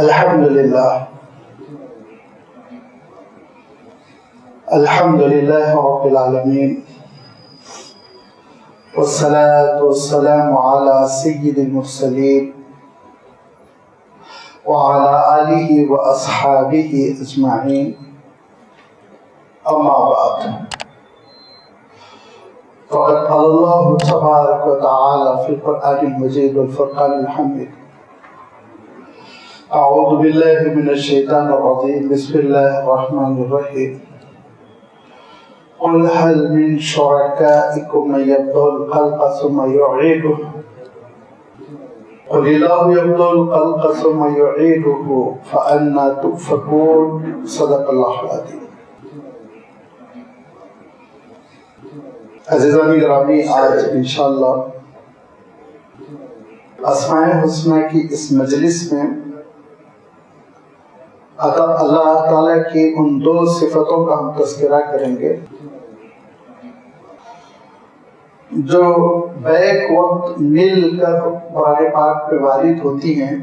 الحمدللہ رب العالمین والصلاة والسلام على سید المرسلین وعلى آلہ واصحابہ اجمعین اما بعد فقد قال اللہ تبارک وتعالی فی القرآن المجید والفرقان الحمید اعوذ باللہ من الشیطان الرجیم بسم اللہ الرحمن الرحیم قل هل من شركائكم من يبدأ الخلق ثم يعيده قل الله يبدأ الخلق ثم يعيده فأنى تؤفكون صدق اللہ العظیم۔ عزیزان گرامی، آج انشاءاللہ اسماء الحسنی کی اس مجلس میں اللہ تعالیٰ کی ان دو صفتوں کا ہم تذکرہ کریں گے جو بیک وقت مل کر قرآن پاک پہ وارد ہوتی ہیں،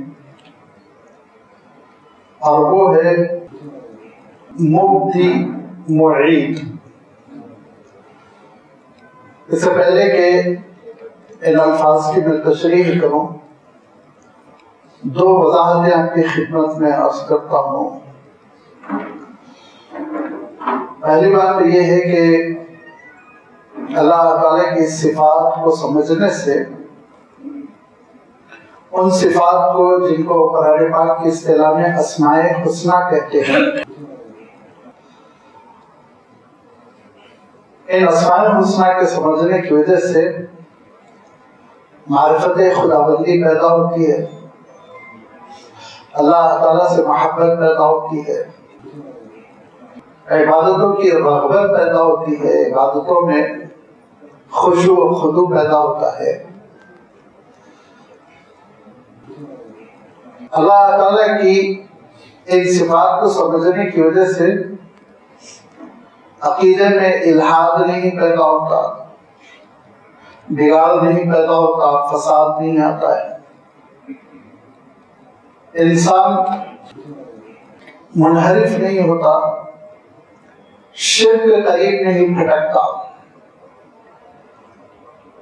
اور وہ ہے مبدی، معید۔ اس سے پہلے کہ ان الفاظ کی میں تشریح کروں، دو وضاحتیں آپ کی خدمت میں عرض کرتا ہوں۔ پہلی بات یہ ہے کہ اللہ تعالیٰ کی صفات کو سمجھنے سے ان صفات کو جن کو قرآن پاک کی اصطلاح میں اسماء حسنی کہتے ہیں، ان اسماء حسنی کے سمجھنے کی وجہ سے معرفت خداوندی پیدا ہوتی ہے، اللہ تعالیٰ سے محبت پیدا ہوتی ہے، عبادتوں کی رغبت پیدا ہوتی ہے، عبادتوں میں خشوع و خضوع پیدا ہوتا ہے۔ اللہ تعالیٰ کی ان صفات کو سمجھنے کی وجہ سے عقیدے میں الحاد نہیں پیدا ہوتا، بگاڑ نہیں پیدا ہوتا، فساد نہیں آتا ہے، انسان منحرف نہیں ہوتا، شرک کے قریب نہیں بھٹکتا۔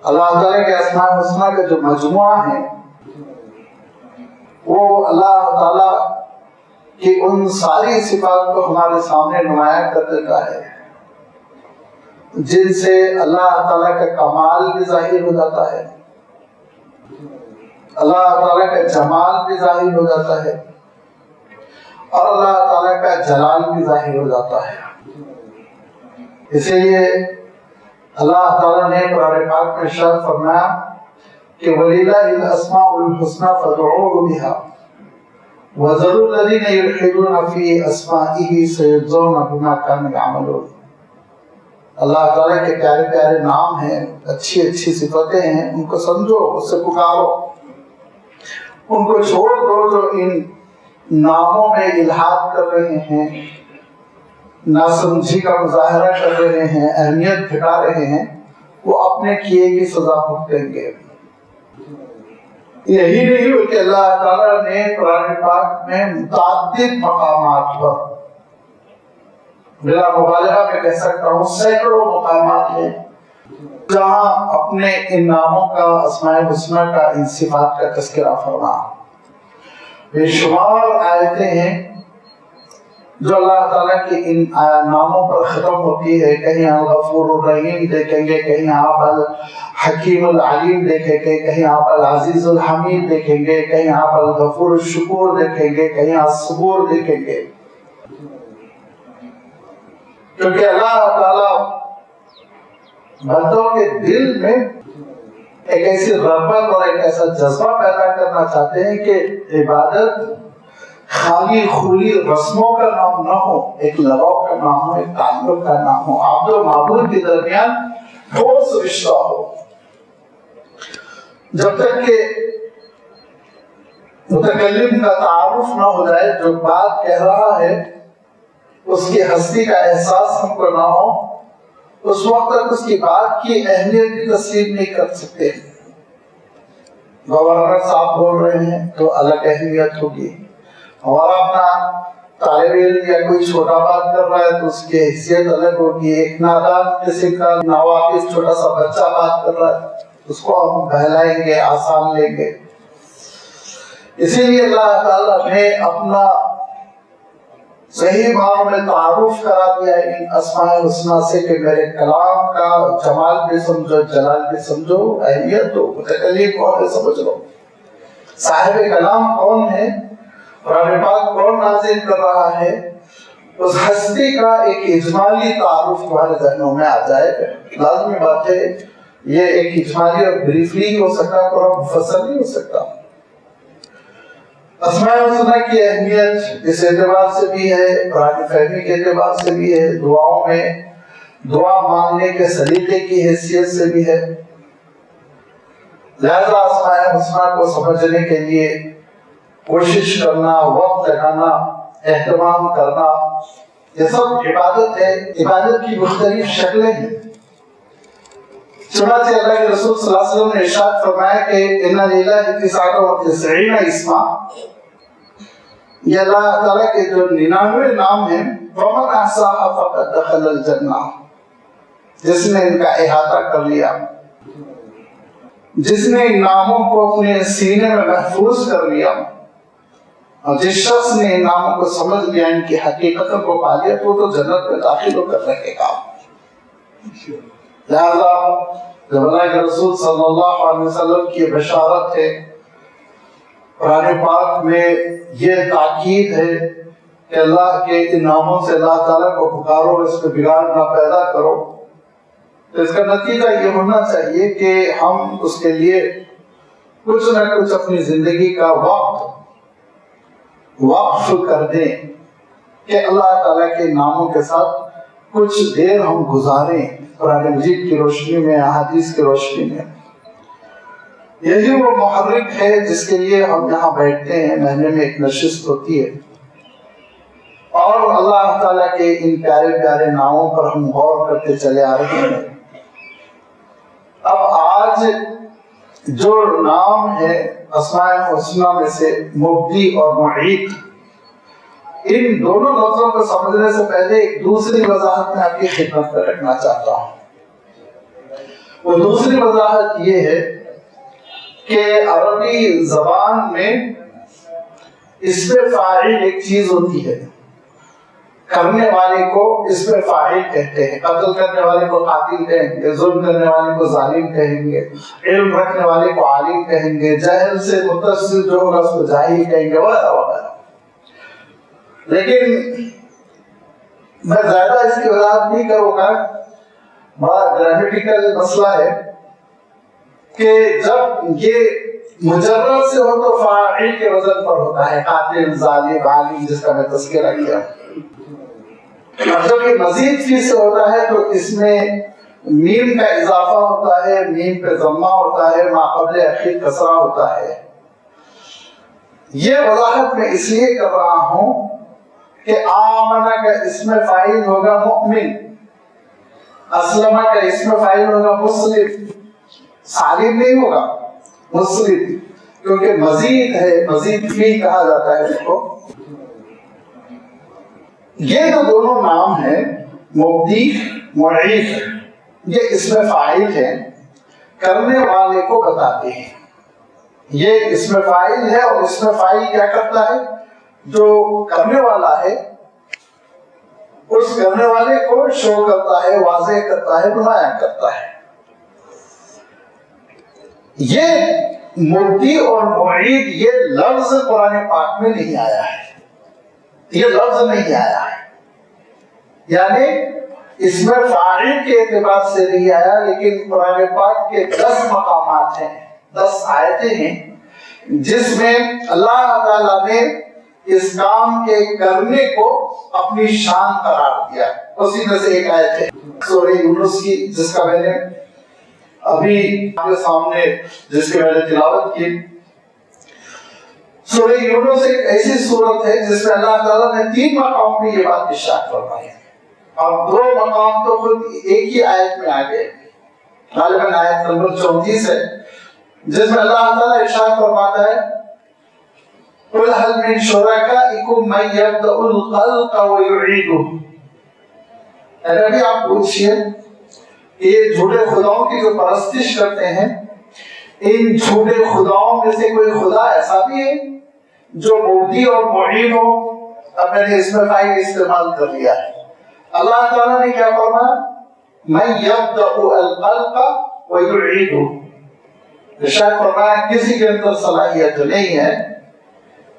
اللہ تعالیٰ کے اسماء الحسنی کا جو مجموعہ ہے وہ اللہ تعالیٰ کی ان ساری صفات کو ہمارے سامنے نمایاں کر دیتا ہے جن سے اللہ تعالیٰ کا کمال بھی ظاہر ہو جاتا ہے، اللہ تعالیٰ کا جمال بھی ظاہر ہو جاتا ہے، اور اللہ تعالیٰ کا جلال بھی ظاہر ہو جاتا ہے۔ اسی لیے اللہ تعالیٰ نے قرآن پاک میں ارشاد فرمایا کہ وَلِلَّهِ الْأَسْمَاءُ الْحُسْنَى فَادْعُوهُ بِهَا وَذَرُوا الَّذِينَ يُلْحِدُونَ فِي أَسْمَائِهِ سَيُجْزَوْنَ بِمَا كَانُوا يَعْمَلُونَ۔ اللہ تعالیٰ کے پیارے پیارے نام ہیں، اچھی اچھی صفتیں ہیں، ان کو سمجھو، اس سے پکارو، ان کو چھوڑ دو جو ان ناموں میں الحاد کر رہے ہیں، ناسمجھی کا مظاہرہ کر رہے ہیں، اہمیت گھٹا رہے ہیں، وہ اپنے کیے کی سزا بھگتیں گے۔ یہی نہیں بلکہ اللہ تعالیٰ نے قرآن پاک میں متعدد مقامات پر، بلا مبالغہ میں کہہ سکتا ہوں سینکڑوں مقامات ہیں جہاں اپنے ان ناموں کا، اسماء الحسنی کا، ان صفات کا تذکرہ فرما۔ بے شمار آیتیں ہیں جو اللہ تعالیٰ کے ان ناموں پر ختم ہوتی ہے۔ کہیں آپ غفور الرحیم دیکھیں گے، کہیں آپ الحکیم العلیم دیکھیں گے، کہیں آپ العزیز الحمید دیکھیں گے، کہیں آپ الغفور الشکور دیکھیں گے، کہیں آپ الصبور دیکھیں گے۔ کیونکہ اللہ تعالیٰ بندوں کے دل میں ایک ایسی رغبت اور ایک ایسا جذبہ پیدا کرنا چاہتے ہیں کہ عبادت خالی خولی رسموں کا نام نہ ہو، ایک لگاؤ کا نام ہو، ایک تعلق کا نام ہو، عبد و معبود کے درمیان ٹھوس رشتہ ہو۔ جب تک کہ متکلم کا تعارف نہ ہو جائے، جو بات کہہ رہا ہے اس کی ہستی کا احساس ہم کو نہ ہو، اس وقت تک اس کی بات کی اہمیت بھی تسلیم نہیں کر سکتے۔ گورنر صاحب بول رہے ہیں تو الگ اہمیت ہوگی، ہمارا اپنا طالب علم یا کوئی چھوٹا بات کر رہا ہے تو اس کی حیثیت الگ ہوگی. ایک نادان قسم کا ناواقف چھوٹا سا بچہ بات کر رہا ہے اس کو ہم بہلائیں گے, آسان لیں گے. اسی لیے اللہ تعالیٰ نے اپنا صحیح معنوں میں تعارف کرا دیا ان اسماء الحسنی سے کہ میرے کلام کا جمال بھی سمجھو, جلال بھی سمجھو, اہمیت ہو. متکلم کون ہے سمجھ لو, صاحب کلام کون ہے, قرآن پاک کون نازل کر رہا ہے, اس ہستی کا ایک اجمالی تعارف تمہارے ذہنوں میں آ جائے گا. لازمی بات ہے یہ ایک اجمالی اور بریفلی ہو سکتا, پورا مفصل نہیں ہو سکتا. اسماء الحسنی کی اہمیت اس اعتبار سے بھی ہے, قرآن فہمی کے اعتبار سے بھی ہے, دعاؤں میں دعا مانگنے کے سلیقے کی حیثیت سے بھی ہے. لہذا اسماء الحسنی کو سمجھنے کے لیے کوشش کرنا, وقت لگانا, اہتمام کرنا, یہ سب عبادت ہے. عبادت کی مختلف شکلیں ہیں. چنانچہ اللہ کے رسول صلی اللہ علیہ وسلم نے ارشاد فرمایا کہ ان للہ 99 اسما, یہ اللہ تعالیٰ کے جو 99 نام ہیں, فمن احصاها فقد دخل الجنہ, جس نے ان کا احاطہ کر لیا, جس نے ان ناموں کو اپنے سینے میں محفوظ کر لیا, اور جس شخص نے ان ناموں کو سمجھ لیا, ان کی حقیقت کو پا لیا, تو جنت میں داخل ہو کر رہے گا. لہذا جب اللہ کے رسول صلی اللہ علیہ وسلم کی بشارت ہے, قرآن پاک میں یہ تاکید ہے کہ اللہ کے ان ناموں سے اللہ تعالیٰ کو پکارو, اس پہ بگاڑ نہ پیدا کرو, تو اس کا نتیجہ یہ ہونا چاہیے کہ ہم اس کے لیے کچھ نہ کچھ اپنی زندگی کا وقف کر دیں کہ اللہ تعالیٰ کے ناموں کے ساتھ کچھ دیر ہم گزاریں, قرآن مجید کی روشنی میں, احادیث کی روشنی میں. یہی وہ محرک ہے جس کے لیے ہم یہاں بیٹھتے ہیں, مہینے میں ایک نشست ہوتی ہے, اور اللہ تعالیٰ کے ان پیارے پیارے ناموں پر ہم غور کرتے چلے آ رہے ہیں. اب آج جو نام ہے اسماء الحسنی میں سے مبدی اور معید, ان دونوں لفظوں کو سمجھنے سے پہلے ایک دوسری وضاحت میں آپ کی خدمت میں رکھنا چاہتا ہوں. وہ دوسری وضاحت یہ ہے کہ عربی زبان میں اسم فاعل ایک چیز ہوتی ہے, کرنے والے کو اسم فاعل کہتے ہیں. قتل کرنے والے کو قاتل کہیں گے, ظلم کرنے والے کو ظالم کہیں گے, علم رکھنے والے کو عالم کہیں گے, جہل سے متصل جو ہوگا اس کو جاہل کہیں گے, وغیرہ وغیرہ. لیکن میں زیادہ اس کی وضاحت نہیں کروں گا, بڑا گرامیٹیکل مسئلہ ہے کہ جب یہ مجرد سے ہو تو فاعل کے وزن پر ہوتا ہے, قاتل, ظالم, عالم, جس کا میں تذکرہ کیا. اور جب یہ مزید فی سے ہوتا ہے تو اس میں میم کا اضافہ ہوتا ہے, میم پہ ضمہ ہوتا ہے, ما قبل اخیر کسرہ ہوتا ہے. یہ وضاحت میں اس لیے کر رہا ہوں کہ آمنہ کا اسم فاعل ہوگا مؤمن, اسلمہ کا اسم فاعل ہوگا مسلم, سالم نہیں ہوگا, مسلم, کیونکہ مزید ہے, مزید فی کہا جاتا ہے اس کو. یہ جو دونوں نام ہیں مبدی, معید, یہ اسم فاعل ہے, کرنے والے کو بتاتے ہیں. یہ اسم فاعل ہے, اور اسم فاعل کیا کرتا ہے, جو کرنے والا ہے اس کرنے والے کو شو کرتا ہے, واضح کرتا ہے, نمایاں کرتا ہے. یہ مبدی اور معید یہ لفظ قرآن پاک میں نہیں آیا ہے, یہ لفظ نہیں آیا ہے, یعنی اس میں فاعل کے اعتبار سے نہیں آیا, لیکن قرآن پاک کے 10 مقامات ہیں, 10 آیتیں ہیں جس میں اللہ تعالیٰ نے اس کام کے کرنے کو اپنی شان قرار دیا. اسی میں سے ایک آیت ہے سورہ یونس کی, جس کا میں نے ابھی آپ کے سامنے جس کی میں نے تلاوت کی. سورہ یونس ایک ایسی سورت ہے جس میں اللہ تعالیٰ نے 3 مقام میں یہ بات ارشاد فرمائی ہے, اور 2 مقام تو خود ایک ہی آیت میں آ گئے. غالباً آیت نمبر 34 ہے, جس میں اللہ تعالیٰ ارشاد فرماتا ہے قُلْ هَلْ مِنْ شُرَكَائِكُمْ أولئكم من يبدأ الخلق ويعيده. نبی آپ پوچھئے یہ جھوٹے خداؤں کی جو پرستش کرتے ہیں، ان جھوٹے خداؤں میں سے کوئی خدا ایسا بھی ہے جو مبدی اور معید ہو؟ اب میں نے اس میں فائل استعمال کر لیا ہے. اللہ تعالیٰ نے کیا فرمایا؟ من یبدأ الخلق ویعیدہ. ارشاد فرمایا کسی کے اندر صلاحیت نہیں ہے.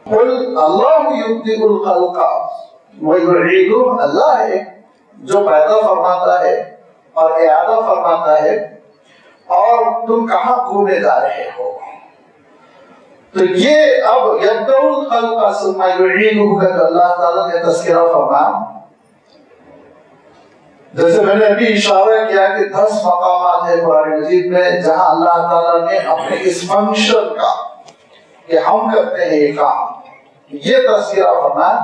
قل اللہ یبدئ الخلق ویعیدہ. اللہ ہے جو پیدا فرماتا ہے اور اعادہ فرماتا ہے، اور تم کہاں گھومے جا رہے ہو؟ تو یہ اب یبدأ الخلق ثم یعیدہ کا جو اللہ تعالیٰ نے تذکرہ فرمایا، جیسے میں نے ابھی اشارہ کیا کہ 10 مقامات ہیں قرآن مجید میں جہاں اللہ تعالیٰ نے اپنے اس فنکشن کا کہ ہم کرتے ہیں یہ کام، یہ تذکرہ فرمایا.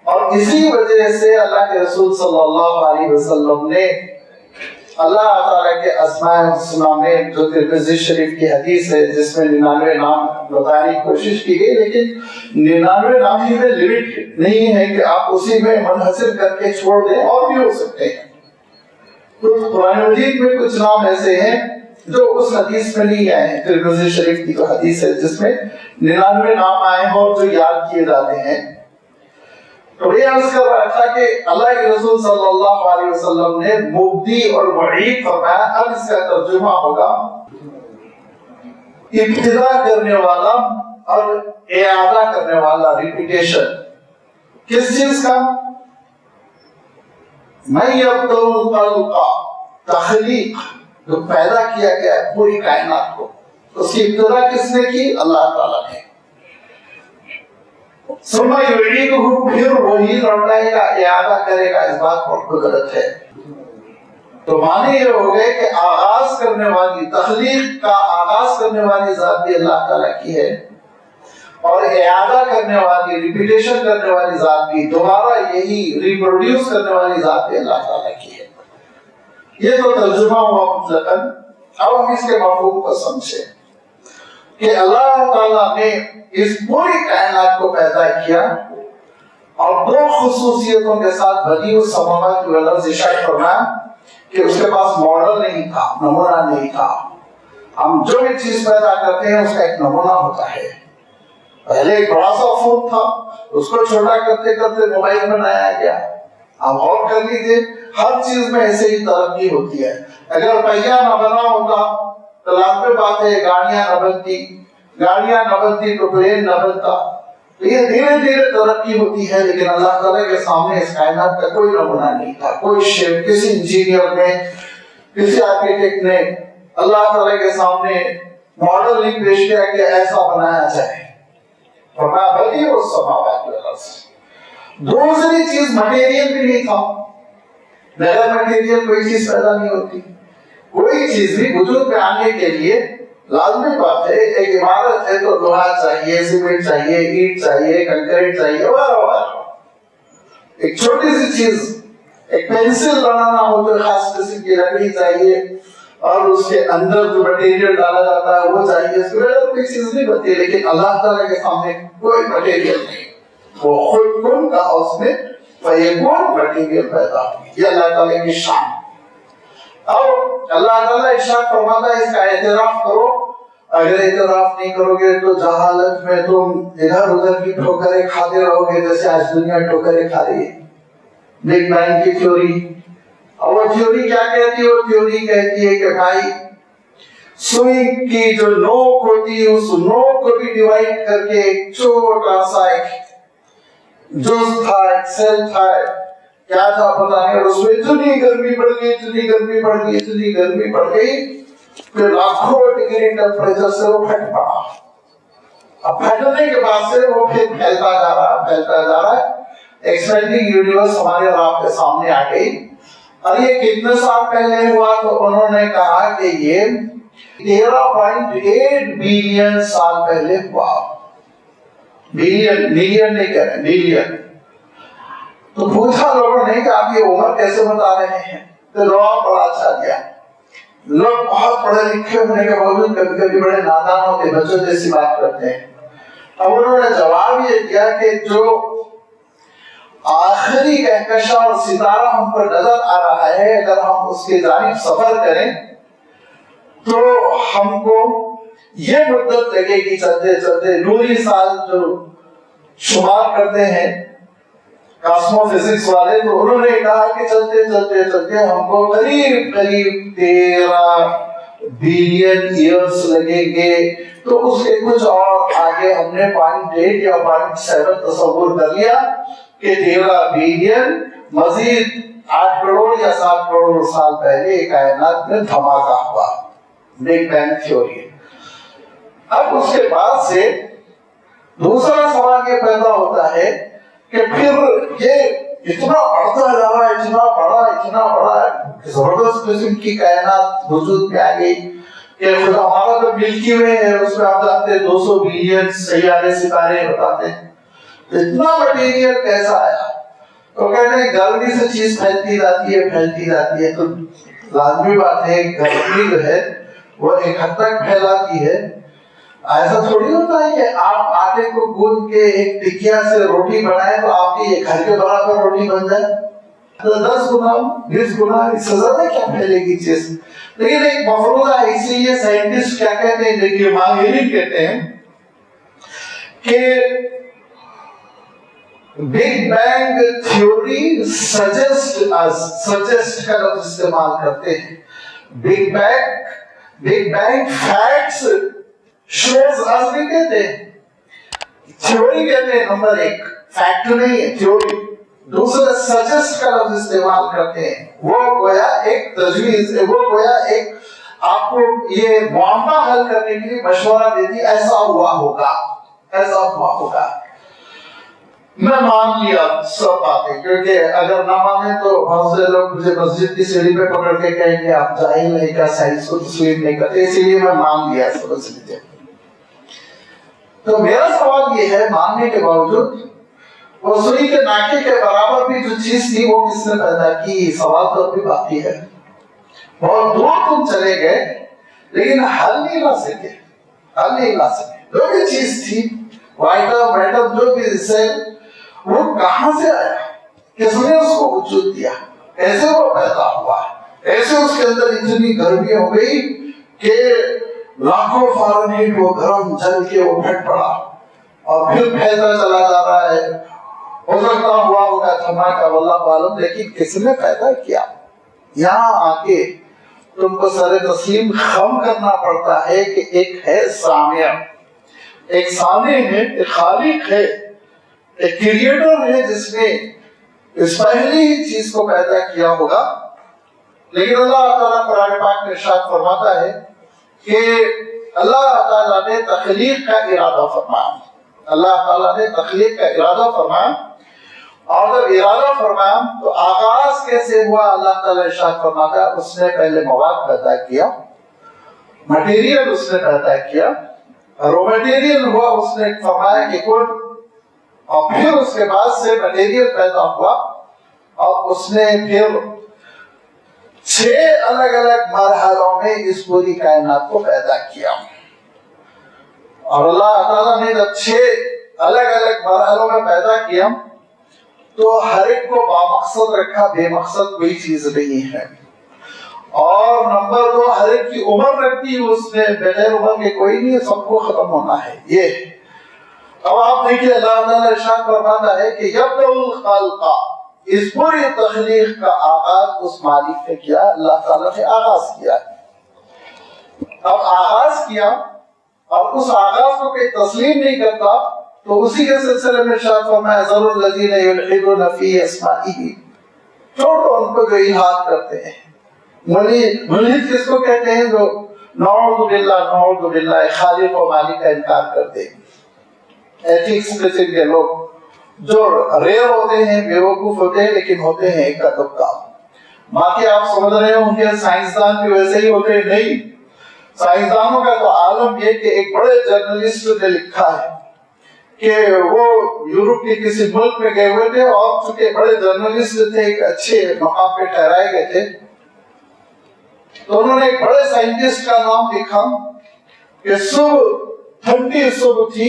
اور اسی وجہ سے اللہ کے رسول صلی اللہ علیہ وسلم نے اللہ تعالیٰ کے اسماء الحسنی میں جو ترمذی شریف کی حدیث ہے جس میں 99 نام بتانے کی کوشش کی گئی، لیکن 99 نام ہی میں لمٹ نہیں ہے کہ آپ اسی میں منحصر کر کے چھوڑ دیں، اور بھی ہو سکتے ہیں. تو قرآن مجید میں کچھ نام ایسے ہیں جو اس حدیث میں نہیں آئے ہیں. ترمذی شریف کی جو حدیث ہے جس میں 99 نام آئے ہیں اور جو یاد کیے جاتے ہیں. تو یہ عرض کر رہا تھا کہ اللہ کے رسول صلی اللہ علیہ وسلم نے مبدی اور معید فرمایا. اب اس کا ترجمہ ہوگا ابتدا کرنے والا اور اعادہ کرنے والا، ریپیٹیشن. کس چیز کا؟ من یبدأ الخلق، تخلیق، جو پیدا کیا گیا ہے پوری کائنات کو، اس کی ابتدا کس نے کی؟ اللہ تعالیٰ نے. ثم یعیدہ، پھر وہی لوٹائے گا، اعادہ کرے گا. اس بات پر غلط ہے. تو معنی یہ ہو گئے کہ آغاز کرنے والی، تخلیق کا آغاز کرنے والی ذات بھی اللہ تعالیٰ کی ہے، اور اعادہ کرنے والی، ریپیٹیشن کرنے والی ذات بھی، دوبارہ یہی ریپروڈیوس کرنے والی ذات بھی اللہ تعالیٰ کی ہے. یہ تو ترجمہ ہوا مطلقاً. اب ہم اس کے مفہوم کو سمجھیں کہ اللہ تعالیٰ نے اس پوری کائنات کو پیدا کیا اور 2 خصوصیتوں کے ساتھ بدیع السماوات والارض ارشاد فرمایا کہ اس کے پاس ماڈل نہیں تھا، نمونہ نہیں تھا. ہم جو بھی چیز پیدا کرتے ہیں اس کا ایک نمونہ ہوتا ہے. پہلے ایک بڑا سا فون تھا، اس کو چھوٹا کرتے کرتے موبائل بنایا گیا. آپ غور کر لیجیے، ہر چیز میں ایسے ہی ترقی ہوتی ہے. اگر پہیا نہ بنا ہوتا تو لازمی بات ہے گاڑیاں نہ بنتی، گاڑیاں نہ بنتی تو پلین نہ بنتا. یہ دھیرے دھیرے ترقی ہوتی ہے. لیکن اللہ تعالیٰ کے سامنے اس کائنات کا کوئی نمونہ نہیں تھا. کوئی شیپ کسی انجینئر نے، کسی آرکیٹیکٹ نے اللہ تعالیٰ کے سامنے ماڈل نہیں پیش کیا کہ ایسا بنایا جائے. فرمایا بدیع السماوات والارض. دوسری چیز مٹیریل بھی نہیں تھا. بغیر مٹیریل کوئی چیز پیدا نہیں ہوتی. کوئی چیز بھی وجود میں آنے کے لیے لازمی بات ہے، ایک عمارت ہے تو لوہا چاہیے، سیمنٹ چاہیے، اینٹ چاہیے، کنکریٹ چاہیے، وغیرہ. ایک چھوٹی سی چیز، ایک پینسل بنانا ہو تو خاص قسم کی لکڑی چاہیے، اور اس کے اندر جو مٹیریل ڈالا جاتا ہے وہ چاہیے. اس کے بغیر کوئی چیز نہیں بنتی. لیکن اللہ تعالیٰ کے سامنے کوئی مٹیریل نہیں. وہ خود کن کا اس میں فیکون مٹیریل پیدا ہوئی. یہ اللہ تعالیٰ کی شان. اب اللہ تعالیٰ ارشاد فرماتا ہے اس کا اعتراف کرو. اگر اعتراف نہیں کرو گے تو جہالت میں تم ادھر ادھر کی ٹھوکریں کھاتے رہو گے جیسے آج دنیا ٹھوکریں کھا رہی ہے. بگ بینگ کی تھیوری. اور وہ تھیوری کیا کہتی ہے؟ وہ تھیوری کہتی ہے کہ بھائی سوئی کی جو نوک ہوتی ہے اس نوک کو بھی ڈیوائڈ کر کے ایک چھوٹا سا ایک جز تھا، ایک سیل تھا، کیا تھا پتا نہیں، اور اس میں اتنی گرمی بڑھ گئی، اتنی گرمی بڑھ گئی، اتنی گرمی بڑھ گئی کہ لاکھوں ڈگری ٹیمپریچر سے وہ پھٹ پڑا. اب پھٹنے کے بعد سے وہ پھر پھیلتا جا رہا، پھیلتا جا رہا ہے. ایکسپینڈنگ یونیورس ہمارے اور آپ کے سامنے آ گئی. اور یہ کتنے سال پہلے ہوا؟ تو انہوں نے کہا کہ یہ 13.8 بلین سال پہلے ہوا. بلین، ملین نہیں کہہ رہے، بلین. تو پوچھا لوگوں نے کہ آپ یہ عمر کیسے بتا رہے ہیں؟ تو جواب بڑا اچھا دیا. لوگ بہت پڑھے لکھے ہونے کے باوجود کبھی کبھی بڑے نادان ہوتے، بچوں جیسی بات کرتے ہیں. اب انہوں نے جواب یہ دیا کہ جو آخری کہکشاں اور ستارہ ہم پر نظر آ رہا ہے، اگر ہم اس کی جانب سفر کریں تو ہم کو یہ مدت لگے گی چلتے چلتے، نوری سال جو شمار کرتے ہیں کاسمو فزکس والے، تو انہوں نے کہا کہ چلتے چلتے چلتے ہم کو قریب قریب 13 بلین ایئرس لگیں گے۔ تو اس کے کچھ اور آگے ہم نے 0.8 یا 0.7 تصور کر لیا کہ 13 بلین مزید 8 کروڑ یا 7 کروڑ سال پہلے کائنات میں دھماکہ ہوا، بگ بینگ تھیوری۔ اب اس کے بعد سے دوسرا سوال یہ پیدا ہوتا ہے کہ پھر یہ اتنا بڑھتا جا رہا ہے، اتنا بڑا زبردست قسم کی کائنات وجود میں آ گئی کہ خود ہمارا جو ملکی وے ہے اس میں آپ جانتے ہیں 200 بلین سیارے ستارے بتاتے ہیں، اتنا مٹیریل کیسا آیا؟ تو کہتے ہیں گرمی سے چیز پھیلتی جاتی ہے، تو لازمی بات ہے گرمی جو ہے وہ ایک حد تک پھیلاتی ہے۔ ایسا تھوڑی ہوتا ہے کہ آپ آٹے کو گوندھ کے ایک ٹکیا سے روٹی بنائیں تو آپ کی گھر کے برابر روٹی بن جائے، 10 گنا 20 گنا اس سے زیادہ کیا پھیلے گی چیز۔ لیکن ایک مفروضہ ہے، اسی لیے سائنٹسٹ کیا کہتے ہیں، دیکھیے ماہرین کہتے ہیں کہ بگ بینگ تھیوری سجیسٹ کا لفظ استعمال کرتے ہیں، بگ بینگ فیکٹس شوز اس نہیں کہتے ہیں، تھیوری کہتے ہیں نمبر 1، فیکٹ نہیں ہے تھیوری۔ دوسرا سجیسٹ کا لفظ استعمال کرتے ہیں، وہ گویا ایک تجویز، وہ گویا ایک آپ کو یہ معاملہ حل کرنے کے لیے مشورہ دیتی، ایسا ہوا ہوگا۔ میں مان لیا سب باتیں، کیونکہ اگر نہ مانے تو بہت سے لوگ مجھے مسجد کی سیڑھی پہ پکڑ کے کہیں گے آپ جاہل نہیں، کیا سائنس کو تسلیم نہیں کرتے، اسی لیے میں مان لیا، سمجھ لیجیے۔ تو میرا سوال یہ ہے، ماننے کے باوجود وہ سوئی کے ناکے کے برابر بھی جو چیز تھی وہ کس نے پیدا کی؟ سوال تو ابھی باقی ہے، بہت دور تم چلے گئے لیکن حل نہیں لا سکے۔ جو بھی چیز تھی، وائٹم ایٹم جو بھی سیل، وہ کہاں سے آیا؟ کس نے اس کو وجود دیا؟ ایسے وہ پیدا ہوا، ایسے اس کے اندر اتنی گرمی ہو گئی کہ لاکھوں فارنہیٹ وہ گرم جل کے وہ پھٹ پڑا اور پھر پھیلتا چلا جا رہا ہے۔ ہو سکتا ہوا ہوگا دھماکہ، واللہ عالم، لیکن کس نے پیدا کیا؟ یہاں آ کے تم کو سر تسلیم خم کرنا پڑتا ہے کہ ایک ہے سامع، ایک سامع ہے، ایک خالق ہے، ایک کریٹر ہے جس نے اس پہلی ہی چیز کو پیدا کیا ہوگا۔ لیکن اللہ تعالیٰ قرآن پاک میں ارشاد فرماتا ہے کہ اللہ تعالیٰ نے تخلیق کا ارادہ فرمایا، اللہ تعالیٰ نے تخلیق کا ارادہ فرمایا، اور جب ارادہ فرمایا تو آغاز کیسے ہوا؟ اللہ تعالیٰ ارشاد فرماتا ہے اس نے پہلے مواد پیدا کیا، مٹیریل اس نے پیدا کیا، رو مٹیریل ہوا، اس نے فرمایا کہ کن، اور پھر اس کے بعد سے مٹیریل پیدا ہوا، اور اس نے پھر 6 الگ الگ مرحلوں میں اس پوری کائنات کو پیدا کیا۔ اور اللہ تعالیٰ نے جب 6 الگ الگ مرحلوں میں پیدا کیا تو ہر ایک کو بامقصد رکھا، بے مقصد کوئی چیز نہیں ہے۔ اور نمبر 2، ہر ایک کی عمر رکھی اس نے، بغیر عمر کے کوئی نہیں، سب کو ختم ہونا ہے۔ یہ اب آپ دیکھیے اللہ تعالیٰ ارشاد فرماتا ہے کہ یبدأ الخلق، اس پوری تخلیق کا آغاز اس مالک نے کیا، اللہ تعالیٰ نے آغاز کیا۔ اب آغاز کیا اور اس آغاز کو کوئی تسلیم نہیں کرتا تو اسی کے سلسلے میں ارشاد فرمایا ذروا الذین یلحدون فی اسمائہ، چھوڑو ان کو جو الحاد کرتے ہیں۔ ملحد کس کو کہتے ہیں؟ جو نعوذ باللہ خالق و مالک کا انکار کرتے ہیں، ایتھکس قسم کے لوگ جو ریئر ہوتے ہیں، بیوقوف ہوتے ہیں، لیکن ہوتے ہیں ایک کا دکا۔ باقی آپ سمجھ رہے ہیں ان کے سائنسدان بھی ویسے ہی ہوتے ہیں؟ نہیں، سائنسدانوں کا تو عالم یہ کہ ایک بڑے جرنلسٹ نے لکھا ہے کہ وہ یورپ کے کسی ملک میں گئے ہوئے تھے، اور چونکہ بڑے جرنلسٹ تھے، ایک اچھے مقام پہ ٹھہرائے گئے تھے، تو انہوں نے ایک بڑے سائنٹسٹ کا نام لکھا کہ صبح ٹھنڈی صبح تھی،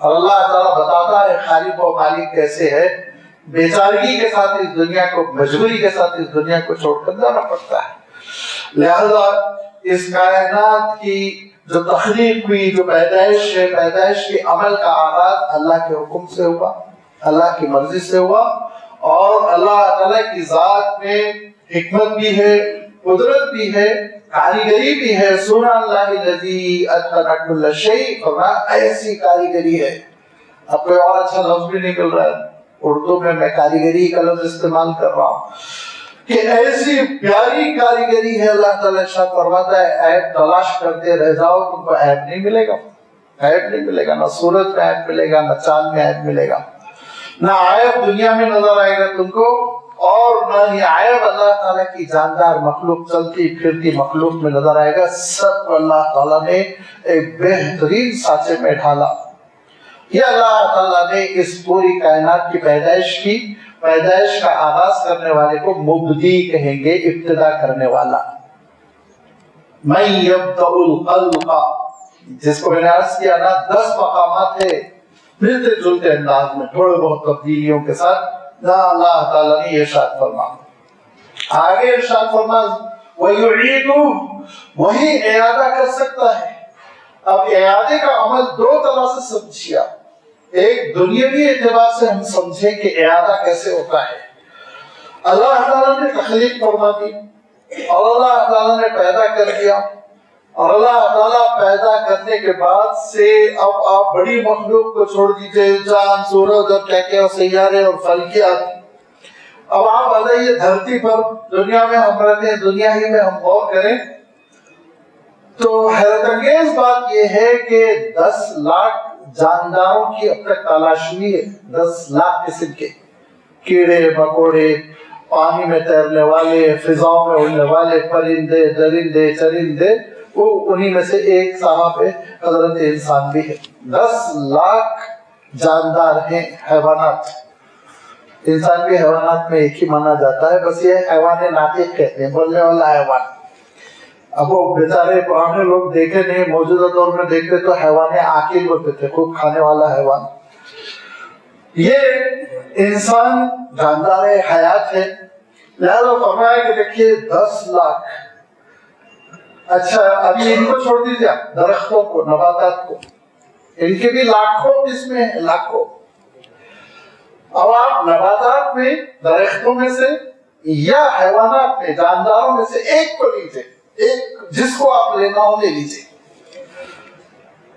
اور اللہ تعالیٰ بتاتا ہے خالق و مالک کیسے ہے. بیچارگی کے ساتھ اس دنیا کو، مجبوری کے ساتھ اس دنیا کو چھوڑ کر جانا پڑتا ہے. لہذا اس کائنات کی جو تخلیق ہوئی، جو پیدائش ہے، پیدائش کے عمل کا آغاز اللہ کے حکم سے ہوا، اللہ کی مرضی سے ہوا. اور اللہ تعالیٰ کی ذات میں حکمت بھی ہے، قدرت بھی ہے، کاریگری بھی ہے. سبحان اللہ الذی اتقن کل شیء، ایسی کاریگری ہے. اب کوئی اور اچھا لفظ بھی نہیں مل رہا ہے اردو میں کاریگری کا لفظ استعمال کر رہا ہوں کہ ایسی پیاری کاریگری ہے. اللہ تعالیٰ ارشاد فرماتا ہے عیب تلاش کرتے رہ جاؤ، تم کو عیب نہیں ملے گا. عیب نہیں ملے گا، نہ صورت میں عیب ملے گا، نہ چاند میں عیب ملے گا، نہ عیب دنیا میں نظر آئے گا تم کو، اور نہ ہی عیب اللہ تعالیٰ کی جاندار مخلوق، چلتی پھرتی مخلوق میں نظر آئے گا. سب کو اللہ تعالیٰ نے ایک بہترین سانچے میں ڈھالا. یہ اللہ تعالیٰ نے اس پوری کائنات کی پیدائش کی. پیدائش کا آغاز کرنے والے کو مبدی کہیں گے، ابتدا کرنے والا. من یبدأ الخلق، جس کو میں نے عرض کیا نا 10 مقامات ہے ملتے جلتے انداز میں، تھوڑے بہت تبدیلیوں کے ساتھ. اللہ تعالیٰ نے یہ ارشاد فرما. آگے ارشاد فرما وَيُعِيدُ، وہی اعادہ کر سکتا ہے. اب اعادے کا عمل 2 طرح سے سمجھیا. ایک دنیاوی اعتبار سے ہم سمجھیں کہ اعادہ کیسے ہوتا ہے. اللہ تعالیٰ نے تخلیق فرما دی اور اللہ تعالیٰ نے پیدا کر دیا، اور اللہ تعالیٰ پیدا کرنے کے بعد سے اب آپ بڑی مخلوق کو چھوڑ دیجئے، چاند، سورج اور کیا کیا سیارے اور فلکیات. اب آپ آ جائیے دھرتی پر، دنیا میں ہم رہتے ہیں، دنیا ہی میں ہم غور کریں تو حیرت انگیز بات یہ ہے کہ 10 لاکھ جانداروں کی اب تک تلاش ہوئی ہے. 10 لاکھ قسم کے کیڑے مکوڑے، پانی میں تیرنے والے، فضاؤں میں اڑنے والے، پرندے درندے چرندے، وہ انہی میں سے ایک صاحب ہے حضرت انسان بھی ہے. 10 لاکھ جاندار ہیں، حیوانات. انسان بھی حیوانات میں ایک ہی مانا جاتا ہے، بس یہ حیوان ناطق کہتے ہیں، بولنے والا حیوان. اب وہ بیچارے پرانے لوگ دیکھے نہیں، موجودہ دور میں دیکھتے تو حیوان عاقل ہوتے تھے، خوب کھانے والا حیوان. یہ انسان جاندار حیات ہے. لہذا فرمایا کہ دیکھیے 10 لاکھ. اچھا ابھی ان کو چھوڑ دیجیے، درختوں کو، نباتات کو، ان کے بھی لاکھوں قسمیں ہیں، لاکھوں. اب آپ نباتات میں، درختوں میں سے یا حیوانات میں، جانداروں میں سے ایک کو لیجیے، ایک جس کو آپ لینا ہو لے لیجیے.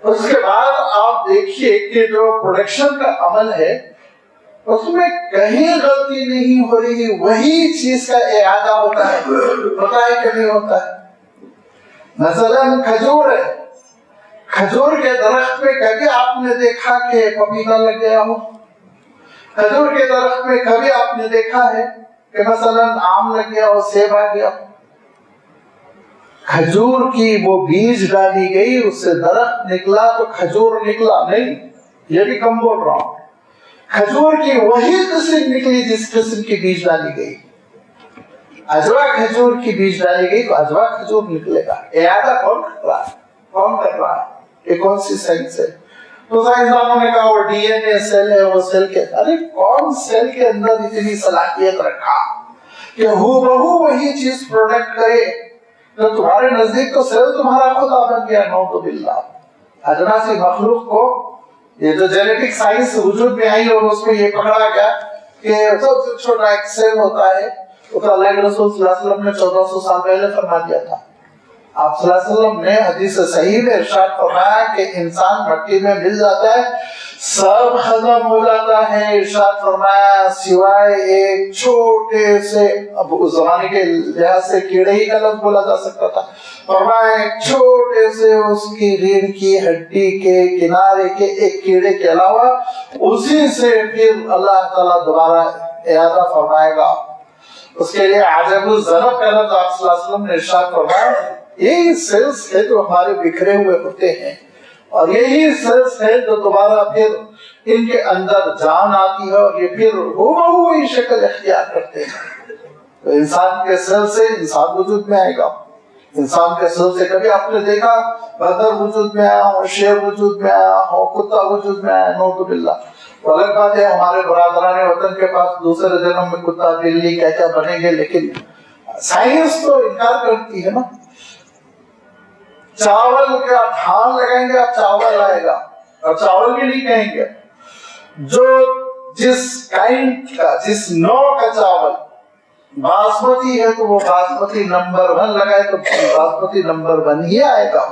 اس کے بعد آپ دیکھیے کہ جو پروڈکشن کا عمل ہے اس میں کہیں غلطی نہیں ہو رہی، وہی چیز کا اعادہ ہوتا ہے. پتہ ہے کہ نہیں ہوتا ہے؟ مثلاً کھجور ہے، کھجور کے درخت میں کبھی آپ نے دیکھا کہ پپیتا لگ گیا ہو؟ کھجور کے درخت میں کبھی آپ نے دیکھا ہے کہ مثلاً آم لگ گیا ہو، سیب آ گیا ہو؟ کھجور کی وہ بیج ڈالی گئی، اس سے درخت نکلا تو کھجور نکلا نہیں. یہ بھی کم بول رہا ہوں. کھجور کی وہی قسم نکلی جس قسم کی بیج ڈالی گئی. اجوا کھجور کی بیج ڈالی گئی تو اجوا کھجور نکلے گا. اعادہ کون کر رہا ہے؟ کون کر رہا ہے؟ یہ کون سی سائنس ہے؟ تو سائنسدانوں نے کہا وہ ڈی این اے سیل ہے، وہ سیل کے، ارے کون سیل کے اندر اتنی صلاحیت رکھا کہ ہو بہو وہی چیز پروڈکٹ کرے؟ تو تمہارے نزدیک تو سیل تمہارا خدا بن گیا. نعوذ باللہ. ادنا سی مخلوق کو یہ جو جینیٹک سائنس وجود میں آئی اور اس میں یہ پکڑا گیا کہ سب سے چھوٹا ایک سیل ہوتا ہے، تو اللہ کے رسول صلی اللہ علیہ وسلم نے 1400 سال پہلے فرما دیا تھا. آپ صلی اللہ علیہ وسلم نے حدیث صحیح میں ارشاد فرمایا کہ انسان مٹی میں مل جاتا ہے، سب ختم ہو جاتا ہے. ارشاد فرمایا سوائے ایک چھوٹے سے، اب اس زمانے کے لحاظ سے کیڑے ہی کا لفظ بولا جا سکتا تھا، فرمایا ایک چھوٹے سے اس کی ریڑھ کی ہڈی کے کنارے کے ایک کیڑے کے علاوہ اسی سے پھر اللہ تعالیٰ دوبارہ اعادہ فرمائے گا. اس کے لیے عجب الذنب کا لفظ آپ صلی اللہ علیہ وسلم نے ارشاد فرمایا. یہی سیلز ہے جو ہمارے بکھرے ہوئے ہوتے ہیں، اور یہی سیلز ہے جو دوبارہ پھر ان کے اندر جان آتی ہے اور یہ پھر وہی شکل اختیار کرتے ہیں. تو انسان کے سیل سے انسان وجود میں آئے گا. انسان کے سر سے کبھی آپ نے دیکھا بندر وجود میں آیا ہو، شیر وجود میں آیا ہو، کتا وجود میں آیا، نعوذ باللہ. تو الگ بات ہے ہمارے برادران وطن کے پاس دوسرے جنم میں کتا بلی کیا کیا بنیں گے، لیکن سائنس تو انکار کرتی ہے نا. چاول کا دھان لگائیں گے آپ چاول آئے گا، اور چاول بھی نہیں کہیں گے. جو جس کائنڈ کا، جس نوع کا چاول باسمتی ہے تو وہ باسمتی نمبر 1 لگائے تو باسمتی نمبر 1 ہی آئے گا.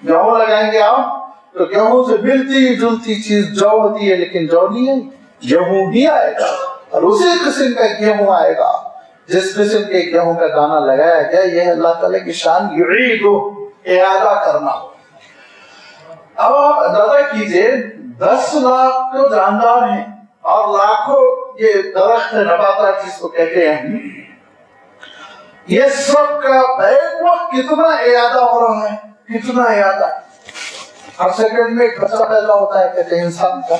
گیہوں لگائیں گے آپ تو گیہوں سے ملتی جلتی چیز جو ہوتی ہے، لیکن جو نہیں ہے گیہوں ہی آئے گا. اور اسی قسم کا گیہوں آئے گا جس قسم کے گیہوں کا دانہ لگایا گیا. یہ اللہ تعالیٰ کی شان یعید اعادہ کرنا. اب آپ اندازہ کیجئے 10 لاکھ تو جاندار ہیں اور لاکھوں یہ درخت نباتات جس کو کہتے ہیں، یہ سب کا بیک وقت کتنا اعادہ ہو رہا ہے، کتنا اعادہ. ہر سیکنڈ میں ایک بچہ پیدا ہوتا ہے کہتے ہیں انسان کا.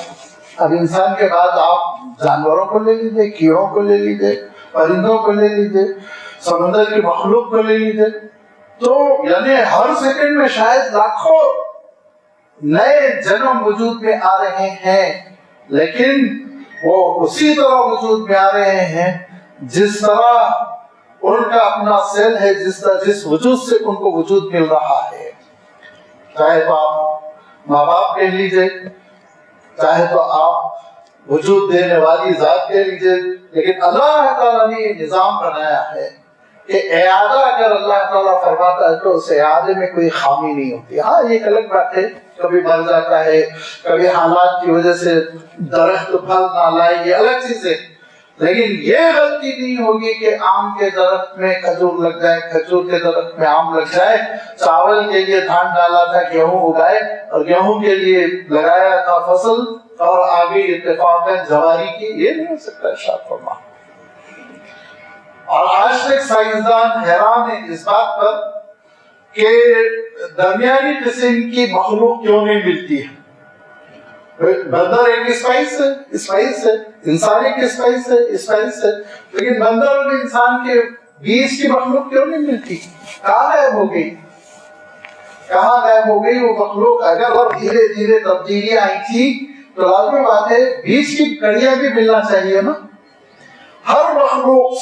اب انسان کے بعد آپ جانوروں کو لے لیجیے، کیڑوں کو لے لیجیے، پرندوں کو لے لیجیے، سمندر کی مخلوق کو لے لیجیے، تو یعنی ہر سیکنڈ میں شاید لاکھوں نئے جنم وجود میں آ رہے ہیں. لیکن وہ اسی طرح وجود میں آ رہے ہیں جس طرح ان کا اپنا سیل ہے، جس وجود سے ان کو وجود مل رہا ہے. چاہے تو آپ ماں باپ کہہ لیجیے، چاہے تو آپ وجود دینے والی ذات کہہ لیجیے، لیکن اللہ تعالیٰ نے یہ نظام بنایا ہے کہ اعادہ اگر اللہ تعالیٰ فرماتا ہے تو اس اعادے میں کوئی خامی نہیں ہوتی. ہاں یہ ایک الگ بات ہے، کبھی مر جاتا ہے، کبھی حالات کی وجہ سے درخت پھل نہ لائے، یہ الگ چیز ہے. لیکن یہ غلطی نہیں ہوگی کہ آم کے درخت میں کھجور لگ جائے، کھجور کے درخت میں آم لگ جائے. چاول کے لیے دھان ڈالا تھا، گیہوں اگائے، اور گیہوں کے لیے لگایا تھا فصل اور آگے اتفاقاً جواری کی. یہ نہیں ہو سکتا ارشاد فرما. اور آج تک سائنسدان حیران ہیں اس بات پر کہ درمیانی قسم کی مخلوق کیوں نہیں ملتی ہے. بندر ایک اسپائس ہے، انسان ایک اسپائس ہے، لیکن بندر اور انسان کے بیچ کی مخلوق کیوں نہیں ملتی؟ کہاں غائب ہو گئی وہ مخلوق؟ اگر اور دھیرے دھیرے تبدیلیاں آئی تھی تو لازمی بات ہے بیچ کی کڑیاں بھی ملنا چاہیے نا. ہر مخلوق